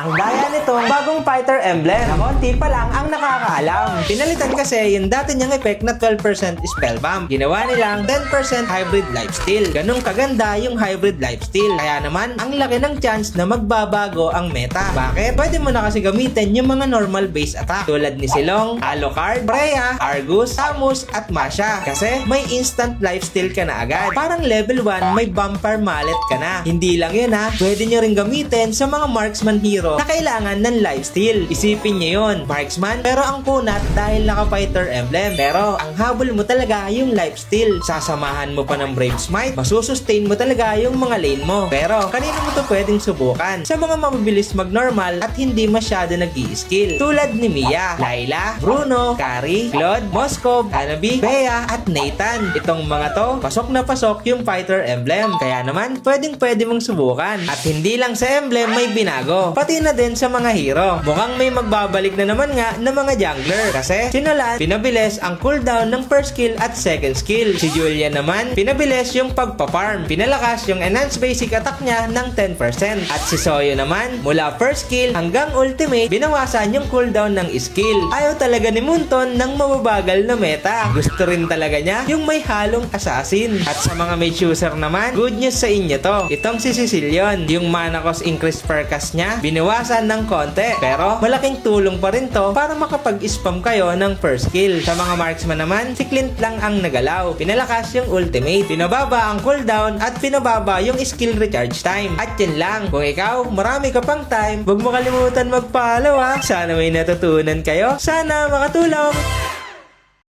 Ang daya nitong bagong fighter emblem na konti pa lang ang nakakaalam. Pinalitan kasi yung dati niyang effect na 12% spell bomb. Ginawa nilang 10% hybrid lifesteal. Ganong kaganda yung hybrid lifesteal. Kaya naman, ang laki ng chance na magbabago ang meta. Bakit? Pwede mo na kasi gamitin yung mga normal base attack tulad ni Silong, Alucard, Freya, Argus, Samus, at Masha. Kasi may instant lifesteal ka na agad. Parang level 1, may bumper mallet ka na. Hindi lang yun ha, pwede nyo rin gamitin sa mga marksman hero na kailangan ng lifesteal. Isipin nyo yun, marksman, pero ang kunat dahil naka-fighter emblem. Pero ang habol mo talaga yung lifesteal. Sasamahan mo pa ng Brave Smite, masusustain mo talaga yung mga lane mo. Pero kanino mo to pwedeng subukan? Sa mga mabilis mag-normal at hindi masyado nag-i-skill. Tulad ni Mia, Layla, Bruno, Kari, Claude, Moskov, Hanabi, Bea, at Nathan. Itong mga to, pasok na pasok yung fighter emblem. Kaya naman, pwede mong subukan. At hindi lang sa emblem may binago, pati na din sa mga hero. Mukhang may magbabalik na naman nga ng mga jungler. Kasi sinulat, pinabilis ang cooldown ng first skill at second skill. Si Julia naman, pinabilis yung pagpa-farm. Pinalakas yung enhanced basic attack niya ng 10%. At si Soyo naman, mula first skill hanggang ultimate, binawasan yung cooldown ng skill. Ayaw talaga ni Munton ng mababagal na meta. Gusto rin talaga niya yung may halong assassin. At sa mga mage user naman, good news sa inyo to. Itong si Cecilion, yung mana cost increase per cast niya, binawasan ng konti. Pero malaking tulong pa rin to para makapag-spam kayo ng first skill. Sa mga marksman naman, si Clint lang ang nagalaw. Pinalakas yung ultimate, pinababa ang cooldown, at pinababa yung skill recharge time. At yun lang. Kung ikaw, marami ka pang time, huwag mo kalimutan mag-follow ha. Sana may natutunan kayo. Sana makatulong.